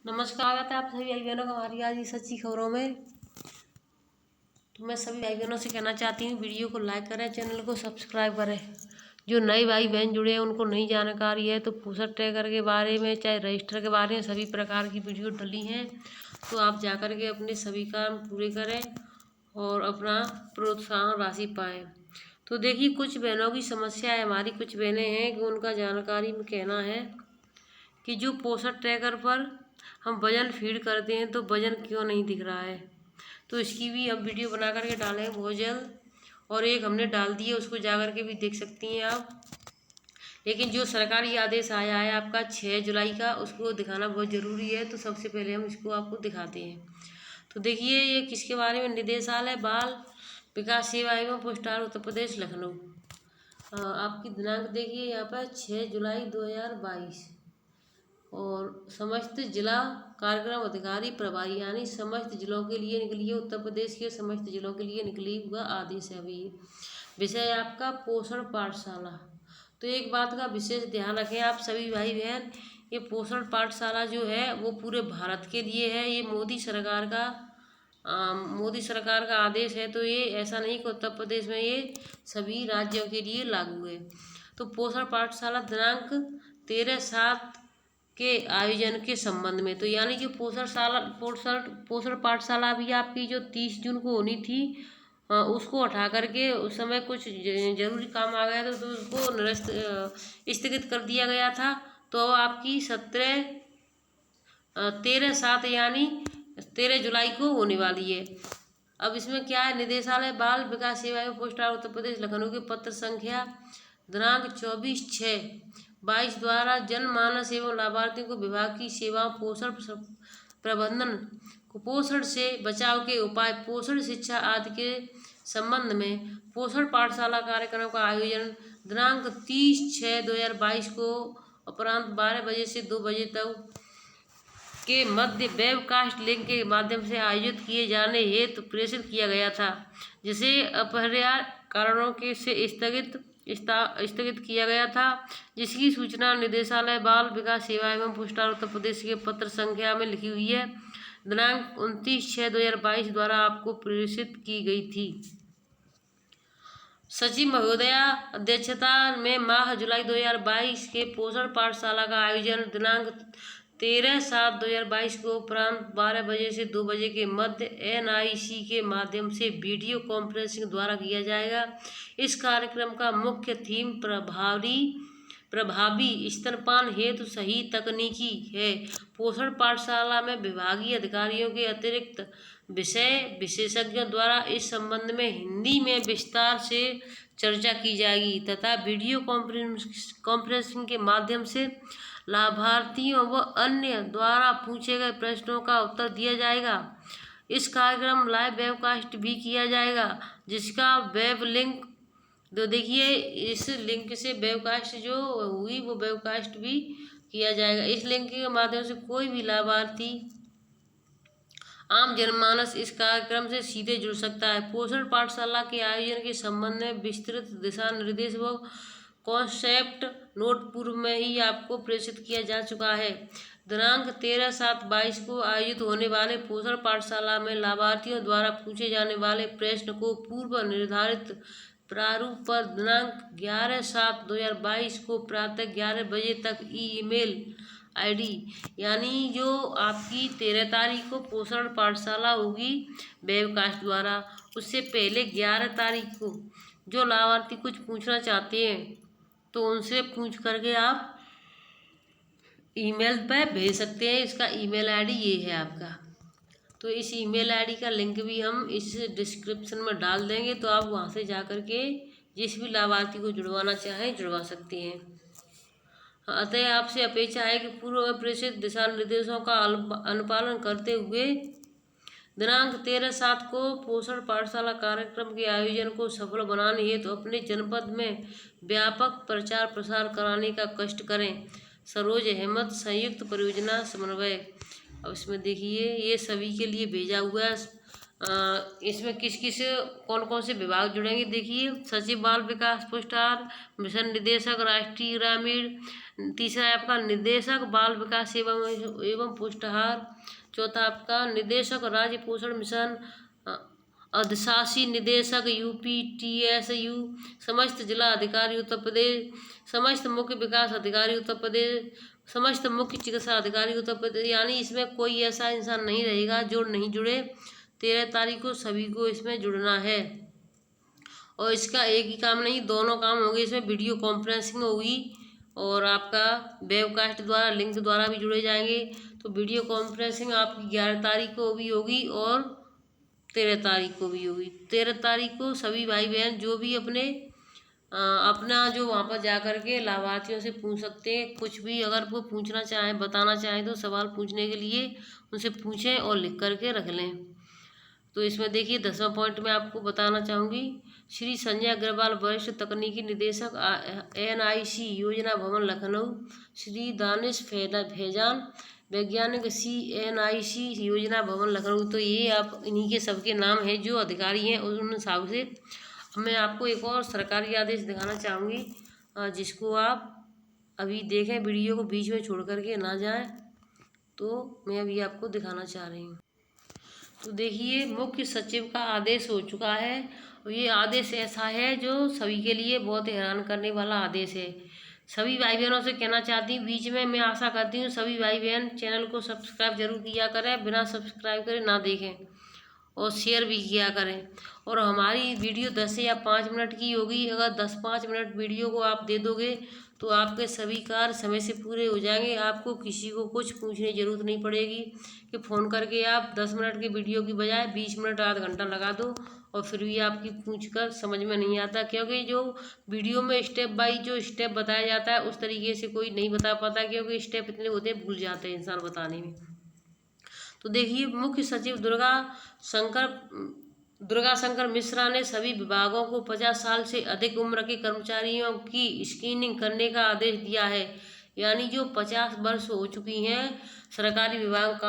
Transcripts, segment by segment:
नमस्कार है आप सभी भाई बहनों को हमारी आज की सच्ची खबरों में। तो मैं सभी भाई बहनों से कहना चाहती हूँ, वीडियो को लाइक करें, चैनल को सब्सक्राइब करें। जो नए भाई बहन जुड़े हैं उनको नई जानकारी है, तो पोस्टर ट्रैकर के बारे में चाहे रजिस्टर के बारे में सभी प्रकार की वीडियो डली हैं। तो आप जाकर के अपने सभी काम पूरे करें और अपना प्रोत्साहन राशि पाएँ। तो देखिए, कुछ बहनों की समस्या है, हमारी कुछ बहनें हैं कि उनका जानकारी में कहना है कि जो पोस्टर ट्रैकर पर हम वजन फीड करते हैं तो वजन क्यों नहीं दिख रहा है। तो इसकी भी हम वीडियो बना करके डालेंगे बहुत जल्द, और एक हमने डाल दी है, उसको जा कर के भी देख सकती हैं आप। लेकिन जो सरकारी आदेश आया है आपका 6 जुलाई का, उसको दिखाना बहुत ज़रूरी है। तो सबसे पहले हम इसको आपको दिखाते हैं। तो देखिए, ये किसके बारे में, निदेशालय बाल विकास सेवा एवं पोस्टार उत्तर प्रदेश लखनऊ। आपकी दिनांक देखिए यहाँ पर 6 जुलाई 2022, और समस्त जिला कार्यक्रम अधिकारी प्रभारी यानी समस्त जिलों के लिए निकली है, उत्तर प्रदेश के समस्त जिलों के लिए निकली हुआ आदेश है अभी। विषय आपका पोषण पाठशाला। तो एक बात का विशेष ध्यान रखें आप सभी भाई बहन, ये पोषण पाठशाला जो है वो पूरे भारत के लिए है। ये मोदी सरकार का आदेश है। तो ये ऐसा नहीं कि उत्तर प्रदेश में, ये सभी राज्यों के लिए लागू है। तो पोषण पाठशाला दिनांक 13/7 के आयोजन के संबंध में, तो यानी कि पोषण पाठशाला अभी आपकी जो 30 जून को होनी थी, उसको हटा करके उस समय कुछ जरूरी काम आ गया था, तो उसको स्थगित कर दिया गया था। तो अब आपकी 13/7 यानी 13 जुलाई को होने वाली है। अब इसमें क्या है, निदेशालय बाल विकास सेवा एवं पोस्टार उत्तर प्रदेश लखनऊ के पत्र संख्या दिनांक 24/6/22 द्वारा जनमानस एवं लाभार्थियों को विभाग की सेवाओं, पोषण प्रबंधन, कुपोषण से बचाव के उपाय, पोषण शिक्षा आदि के संबंध में पोषण पाठशाला कार्यक्रम का आयोजन दिनांक 30/6/2022 को अपराह्न 12 बजे से 2 बजे तक के मध्य वेबकास्ट लिंक के माध्यम से आयोजित किए जाने हेतु प्रेषित किया गया था, जिसे अपरिहार्य कारणों के से स्थगित किया गया था, जिसकी सूचना निदेशालय बाल विकास सेवा एवं पोस्टार उत्तर प्रदेश के पत्र संख्या में लिखी हुई है, दिनांक 29/6/2022 द्वारा आपको प्रेषित की गई थी। सचिव महोदया अध्यक्षता में माह जुलाई 2022 के पोषण पाठशाला का आयोजन दिनांक 13/7/2022 को उपरांत 12 बजे से 2 बजे के मध्य NIC के माध्यम से वीडियो कॉन्फ्रेंसिंग द्वारा किया जाएगा। इस कार्यक्रम का मुख्य थीम प्रभावी स्तनपान हेतु सही तकनीकी है। पोषण पाठशाला में विभागीय अधिकारियों के अतिरिक्त विषय विशेषज्ञों द्वारा इस संबंध में हिंदी में विस्तार से चर्चा की जाएगी तथा वीडियो कॉन्फ्रेंसिंग के माध्यम से लाभार्थियों व अन्य द्वारा पूछे गए प्रश्नों का उत्तर दिया जाएगा। इस कार्यक्रम लाइव वेबकास्ट भी किया जाएगा, जिसका वेब लिंक, तो देखिए इस लिंक से वेबकास्ट जो हुई वो वेबकास्ट भी किया जाएगा। इस लिंक के माध्यम से कोई भी लाभार्थी, आम जनमानस इस कार्यक्रम से सीधे जुड़ सकता है। पोषण पाठशाला के आयोजन के संबंध में विस्तृत दिशा निर्देश व कॉन्सेप्ट नोट पूर्व में ही आपको प्रेषित किया जा चुका है। दिनांक 13/7/22 को आयोजित होने वाले पोषण पाठशाला में लाभार्थियों द्वारा पूछे जाने वाले प्रश्न को पूर्व निर्धारित प्रारूप पर दिनांक 11/7/2022 को प्रातः 11 बजे तक ईमेल ID, यानी जो आपकी 13 तारीख को पोषण पाठशाला होगी वेबकास्ट द्वारा, उससे पहले 11 तारीख को जो लाभार्थी कुछ पूछना चाहते हैं तो उनसे पूछ करके आप ईमेल पे भेज सकते हैं। इसका ईमेल ID ये है आपका। तो इस ईमेल ID का लिंक भी हम इस डिस्क्रिप्शन में डाल देंगे, तो आप वहाँ से जा कर के जिस भी लाभार्थी को जुड़वाना चाहें जुड़वा सकते हैं। अतः आपसे अपेक्षा है कि पूर्व में प्रेषित दिशा निर्देशों का अनुपालन करते हुए दिनांक 13/7 को पोषण पाठशाला कार्यक्रम के आयोजन को सफल बनाने हेतु अपने जनपद में व्यापक प्रचार प्रसार कराने का कष्ट करें। सरोज अहमद, संयुक्त परियोजना समन्वय। अब इसमें देखिए ये सभी के लिए भेजा हुआ है, इसमें किस कौन कौन से विभाग जुड़ेंगे देखिए। सचिव बाल विकास पुरस्कार, मिशन निदेशक राष्ट्रीय ग्रामीण, तीसरा आपका निदेशक बाल विकास एवं पुरस्कार, चौथा आपका निदेशक राज्य पोषण मिशन, अधिशासी निदेशक UPTSU, समस्त जिला अधिकारी उत्तर प्रदेश, समस्त मुख्य विकास अधिकारी उत्तर प्रदेश, समस्त मुख्य चिकित्सा अधिकारी उत्तर प्रदेश। यानी इसमें कोई ऐसा इंसान नहीं रहेगा जो नहीं जुड़े। 13 तारीख को सभी को इसमें जुड़ना है। और इसका एक ही काम नहीं, दोनों काम होंगे। इसमें वीडियो कॉन्फ्रेंसिंग होगी और आपका वेबकास्ट द्वारा लिंक द्वारा भी जुड़े जाएंगे। तो वीडियो कॉन्फ्रेंसिंग आपकी 11 तारीख को भी होगी और 13 तारीख को भी होगी। 13 तारीख को सभी भाई बहन जो भी अपना जो वहाँ पर जा कर के लाभार्थियों से पूछ सकते हैं। कुछ भी अगर वो पूछना चाहें, बताना चाहें तो सवाल पूछने के लिए उनसे पूछें और लिख करके रख लें। तो इसमें देखिए 10वां पॉइंट मैं आपको बताना चाहूँगी। श्री संजय अग्रवाल, वरिष्ठ तकनीकी निदेशक NIC योजना भवन लखनऊ, श्री दानिश फैजान, वैज्ञानिक CNIC योजना भवन लखनऊ। तो ये आप इन्हीं के सबके नाम हैं जो अधिकारी हैं। उन हिसाब से मैं आपको एक और सरकारी आदेश दिखाना चाहूँगी, जिसको आप अभी देखें, वीडियो को बीच में छोड़ करके ना जाएं। तो मैं अभी आपको दिखाना चाह रही हूँ। तो देखिए मुख्य सचिव का आदेश हो चुका है। और ये आदेश ऐसा है जो सभी के लिए बहुत हैरान करने वाला आदेश है। सभी भाई बहनों से कहना चाहती हूँ, बीच में मैं आशा करती हूँ सभी भाई बहन चैनल को सब्सक्राइब जरूर किया करें, बिना सब्सक्राइब करे ना देखें, और शेयर भी किया करें। और हमारी वीडियो 10 या 5 मिनट की होगी। अगर 10-5 मिनट वीडियो को आप दे दोगे तो आपके सभी कार्य समय से पूरे हो जाएंगे। आपको किसी को कुछ पूछने की जरूरत नहीं पड़ेगी कि फ़ोन करके आप 10 मिनट की वीडियो की बजाय 20 मिनट आधा घंटा लगा दो और फिर भी आपकी पूछ कर समझ में नहीं आता। क्योंकि जो वीडियो में स्टेप बाई जो स्टेप बताया जाता है उस तरीके से कोई नहीं बता पाता, क्योंकि स्टेप इतने होते हैं भूल जाते हैं इंसान बताने में। तो देखिए मुख्य सचिव दुर्गा शंकर मिश्रा ने सभी विभागों को 50 साल से अधिक उम्र के कर्मचारियों की स्क्रीनिंग करने का आदेश दिया है। यानी जो 50 वर्ष हो चुकी हैं सरकारी विभाग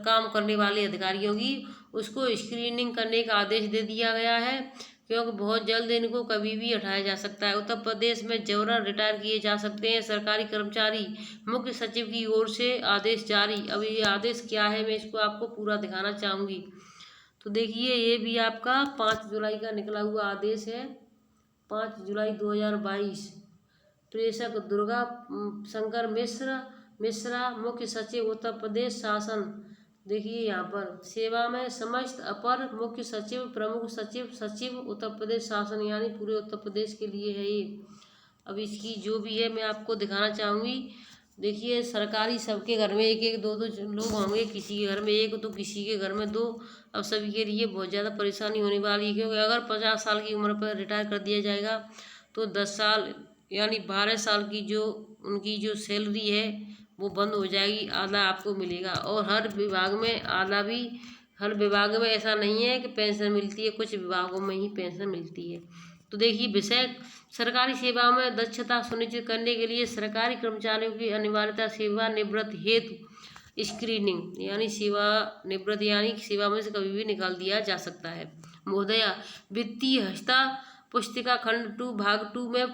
काम करने वाले अधिकारियों की, उसको स्क्रीनिंग करने का आदेश दे दिया गया है। क्योंकि बहुत जल्द इनको कभी भी हटाया जा सकता है। उत्तर प्रदेश में जबरन रिटायर किए जा सकते हैं सरकारी कर्मचारी। मुख्य सचिव की ओर से आदेश जारी। अब ये आदेश क्या है मैं इसको आपको पूरा दिखाना चाहूँगी। तो देखिए ये भी आपका 5 जुलाई का निकला हुआ आदेश है। 5 जुलाई 2022। प्रेषक दुर्गा शंकर मिश्रा, मुख्य सचिव उत्तर प्रदेश शासन। देखिए यहाँ पर सेवा में समस्त अपर मुख्य सचिव, प्रमुख सचिव, सचिव उत्तर प्रदेश शासन, यानी पूरे उत्तर प्रदेश के लिए है ये। अब इसकी जो भी है मैं आपको दिखाना चाहूँगी। देखिए सरकारी सबके घर में 1-1, 2-2 लोग होंगे, किसी के घर में 1 तो किसी के घर में 2। अब सभी के लिए बहुत ज़्यादा परेशानी होने वाली है। क्योंकि अगर 50 साल की उम्र पर रिटायर कर दिया जाएगा तो 10 साल यानी 12 साल की जो उनकी जो सैलरी है वो बंद हो जाएगी, आधा आपको मिलेगा। और हर विभाग में आधा भी, हर विभाग में ऐसा नहीं है कि पेंशन मिलती है, कुछ विभागों में ही पेंशन मिलती है। तो देखिए विषय सरकारी सेवा में दक्षता सुनिश्चित करने के लिए सरकारी कर्मचारियों की अनिवार्यता सेवानिवृत्ति हेतु स्क्रीनिंग, यानी सेवानिवृत्त यानी सेवा में से कभी भी निकाल दिया जा सकता है। महोदया, वित्तीय हस्ता पुस्तिका खंड 2 भाग 2 में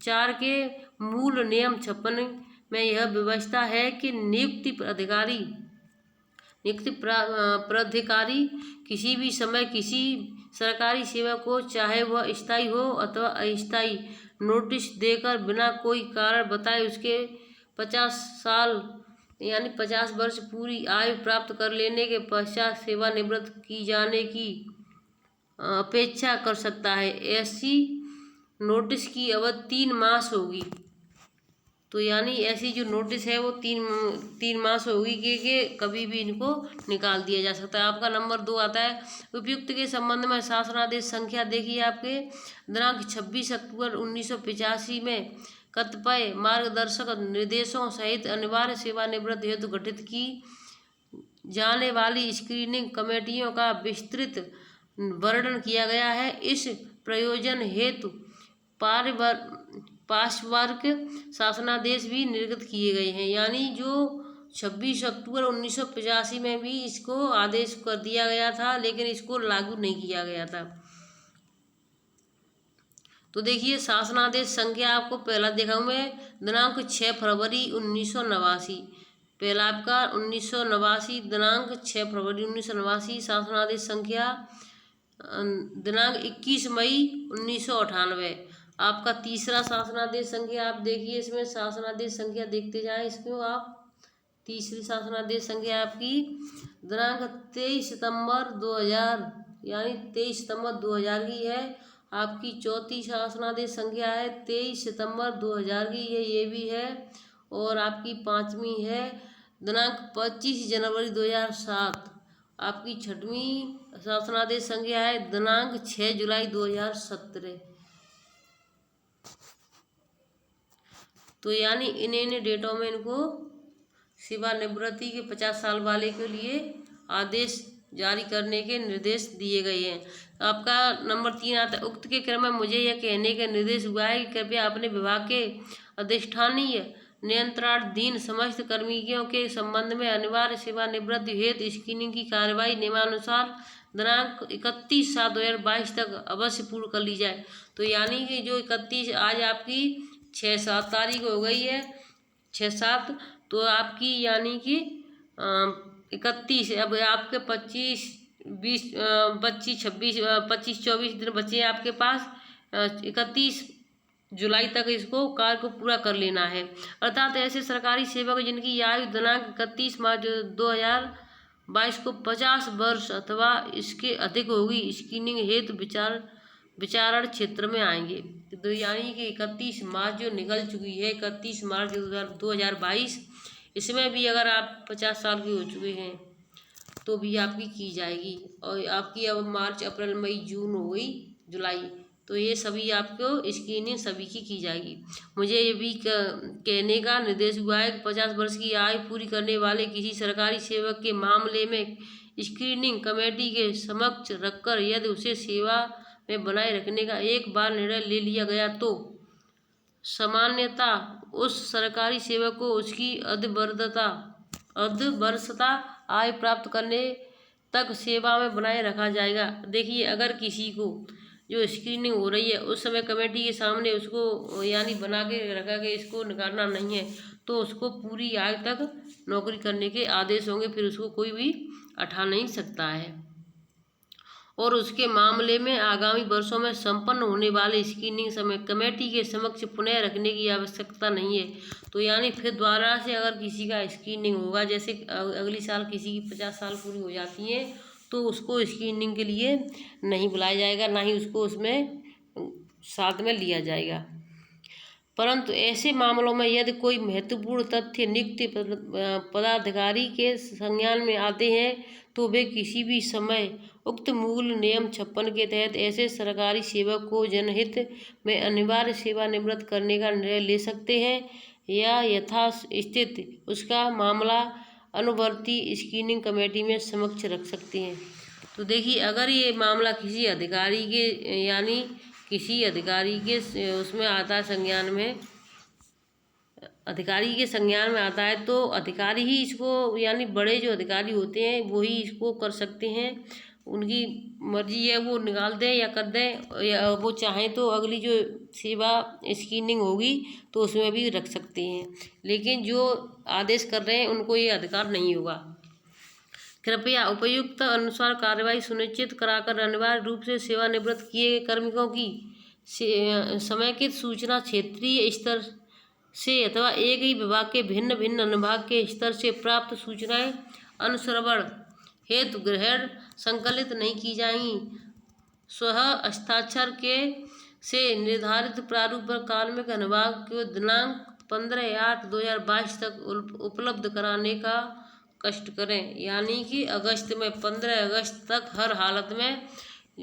4 के मूल नियम 56 में यह व्यवस्था है कि नियुक्ति प्राधिकारी किसी भी समय किसी सरकारी सेवक को, चाहे वह स्थायी हो अथवा अस्थायी, नोटिस देकर बिना कोई कारण बताए उसके 50 साल यानी 50 वर्ष पूरी आयु प्राप्त कर लेने के पश्चात सेवानिवृत्त की जाने की अपेक्षा कर सकता है। ऐसी नोटिस की अवधि 3 मास होगी। तो यानी ऐसी जो नोटिस है वो 3 मास होगी कि कभी भी इनको निकाल दिया जा सकता है। आपका नंबर 2 आता है, उपयुक्त के संबंध में शासनादेश संख्या। देखिए आपके दिनांक 26 अक्टूबर 1985 में कतिपय मार्गदर्शक निर्देशों सहित अनिवार्य सेवानिवृत्ति हेतु गठित की जाने वाली स्क्रीनिंग कमेटियों का विस्तृत वर्णन किया गया है। इस प्रयोजन हेतु पार्श्ववर्ग शासनादेश भी निर्गत किए गए हैं। यानी जो 26 अक्टूबर 1985 में भी इसको आदेश कर दिया गया था, लेकिन इसको लागू नहीं किया गया था। तो देखिए शासनादेश संख्या आपको पहला देखा मैं, दिनांक 6 फरवरी 1989। पहला आपका 1989, दिनांक 6 फरवरी 1989। शासनादेश संख्या दिनांक 21 मई 1998। आपका तीसरा शासनादेश संख्या आप देखिए, इसमें शासनादेश संख्या देखते जाएं इसको आप। तीसरी शासनादेश संख्या आपकी दिनांक 23 सितंबर 2000, यानी 23 सितंबर 2000 की है। आपकी चौथी शासनादेश संख्या है 23 सितंबर 2000 की है, ये भी है। और आपकी पांचवी है दिनांक 25 जनवरी 2007। आपकी छठवीं शासनादेश संख्या है दिनांक 6 जुलाई 2017। तो यानी इन डेटों में इनको सेवानिवृत्ति के 50 साल वाले के लिए आदेश जारी करने के निर्देश दिए गए हैं। आपका नंबर 3 आता है, उक्त के क्रम में मुझे यह कहने का निर्देश हुआ है कि कृपया अपने विभाग के अधिष्ठानीय नियंत्रणाधीन समस्त कर्मियों के संबंध में अनिवार्य सेवानिवृत्ति हेतु स्क्रीनिंग की कार्यवाही नियमानुसार दिनांक 31/7/2022 तक अवश्य पूर्ण कर ली जाए। तो यानी कि जो 31, आज आपकी 6-7 तारीख हो गई है, 6-7, तो आपकी यानी कि 31, अब आपके 25, 20, 25, 26, 25, 24 दिन बचे हैं आपके पास। 31 जुलाई तक इसको कार्य को पूरा कर लेना है। अर्थात ऐसे सरकारी सेवक जिनकी आयु दिनांक 31 मार्च 2022 को 50 वर्ष अथवा इसके अधिक होगी, स्क्रीनिंग हेतु विचारण क्षेत्र में आएंगे। तो यानी कि 31 मार्च जो निकल चुकी है, 31 मार्च 2022, इसमें भी अगर आप 50 साल के हो चुके हैं तो भी आपकी की जाएगी। और आपकी अब मार्च, अप्रैल, मई, जून हो गई, जुलाई, तो ये सभी आपको स्क्रीनिंग सभी की जाएगी। मुझे ये भी कहने का निर्देश हुआ है कि 50 वर्ष की आयु पूरी करने वाले किसी सरकारी सेवक के मामले में स्क्रीनिंग कमेटी के समक्ष रखकर यदि उसे सेवा में बनाए रखने का एक बार निर्णय ले लिया गया तो सामान्यतः उस सरकारी सेवक को उसकी अर्धवर्षता आय प्राप्त करने तक सेवा में बनाए रखा जाएगा। देखिए अगर किसी को जो स्क्रीनिंग हो रही है उस समय कमेटी के सामने उसको यानी बना के रखा के इसको निकालना नहीं है, तो उसको पूरी आयु तक नौकरी करने के आदेश होंगे, फिर उसको कोई भी हटा नहीं सकता है। और उसके मामले में आगामी वर्षों में संपन्न होने वाले स्क्रीनिंग समय कमेटी के समक्ष पुनः रखने की आवश्यकता नहीं है। तो यानी फिर दोबारा से अगर किसी का स्क्रीनिंग होगा, जैसे अगली साल किसी की 50 साल पूरी हो जाती है, तो उसको स्क्रीनिंग के लिए नहीं बुलाया जाएगा, ना ही उसको उसमें साथ में लिया जाएगा। परंतु ऐसे मामलों में यदि कोई महत्वपूर्ण तथ्य नियुक्त पदाधिकारी के संज्ञान में आते हैं तो वे किसी भी समय उक्त मूल नियम 56 के तहत ऐसे सरकारी सेवक को जनहित में अनिवार्य सेवानिवृत्त करने का निर्णय ले सकते हैं या यथास्थिति उसका मामला अनुवर्ती स्क्रीनिंग कमेटी में समक्ष रख सकते हैं। तो देखिए अगर ये मामला किसी अधिकारी के यानी किसी अधिकारी के उसमें आता है, संज्ञान में, अधिकारी के संज्ञान में आता है, तो अधिकारी ही इसको यानी बड़े जो अधिकारी होते हैं वो ही इसको कर सकते हैं। उनकी मर्जी है, वो निकाल दें या कर दें, या वो चाहें तो अगली जो सेवा स्क्रीनिंग होगी तो उसमें भी रख सकते हैं, लेकिन जो आदेश कर रहे हैं उनको ये अधिकार नहीं होगा। कृपया उपयुक्त अनुसार कार्रवाई सुनिश्चित कराकर अनिवार्य रूप से सेवानिवृत्त किए गए कार्मिकों की समेकित सूचना क्षेत्रीय स्तर से अथवा एक ही विभाग के भिन्न भिन्न अनुभाग के स्तर से प्राप्त सूचनाएं अनुश्रवण हेतु ग्रहण संकलित नहीं की जाएंगी। स्वः हस्ताक्षर के से निर्धारित प्रारूप पर कार्मिक अनुभाग को दिनांक 15/8/2022 तक उपलब्ध कराने का कष्ट करें। यानी कि अगस्त में 15 अगस्त तक हर हालत में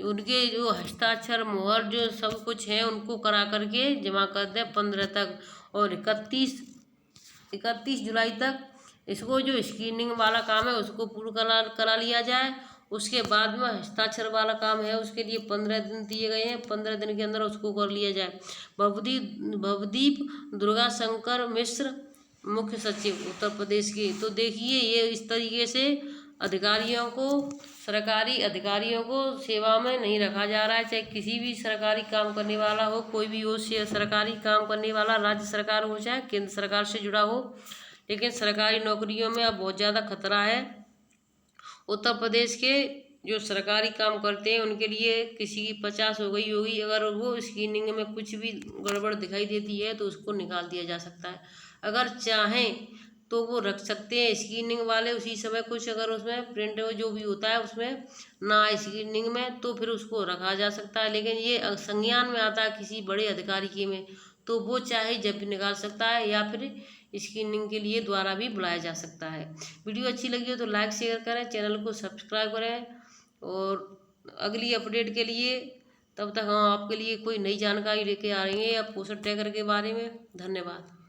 उनके जो हस्ताक्षर मोहर जो सब कुछ है उनको करा करके जमा कर दें 15 तक, और 31 जुलाई तक इसको जो स्क्रीनिंग वाला काम है उसको पूरा करा लिया जाए। उसके बाद में हस्ताक्षर वाला काम है उसके लिए 15 दिन दिए गए हैं, 15 दिन के अंदर उसको कर लिया जाए। भवदीप दुर्गा शंकर मिश्र मुख्य सचिव उत्तर प्रदेश की। तो देखिए ये इस तरीके से अधिकारियों को, सरकारी अधिकारियों को सेवा में नहीं रखा जा रहा है। चाहे किसी भी सरकारी काम करने वाला हो, कोई भी हो, सरकारी काम करने वाला, राज्य सरकार हो चाहे केंद्र सरकार से जुड़ा हो, लेकिन सरकारी नौकरियों में अब बहुत ज़्यादा खतरा है। उत्तर प्रदेश के जो सरकारी काम करते हैं उनके लिए किसी की 50 हो गई होगी, अगर वो स्क्रीनिंग में कुछ भी गड़बड़ दिखाई देती है तो उसको निकाल दिया जा सकता है। अगर चाहें तो वो रख सकते हैं स्क्रीनिंग वाले उसी समय, कुछ अगर उसमें प्रिंट जो भी होता है उसमें ना स्क्रीनिंग में तो फिर उसको रखा जा सकता है। लेकिन ये संज्ञान में आता है किसी बड़े अधिकारी के में, तो वो चाहे जब भी निकाल सकता है या फिर स्क्रीनिंग के लिए द्वारा भी बुलाया जा सकता है। वीडियो अच्छी लगी हो तो लाइक शेयर करें, चैनल को सब्सक्राइब करें और अगली अपडेट के लिए तब तक हम आपके लिए कोई नई जानकारी लेके आ रही हैं या पोषण टैगर के बारे में। धन्यवाद।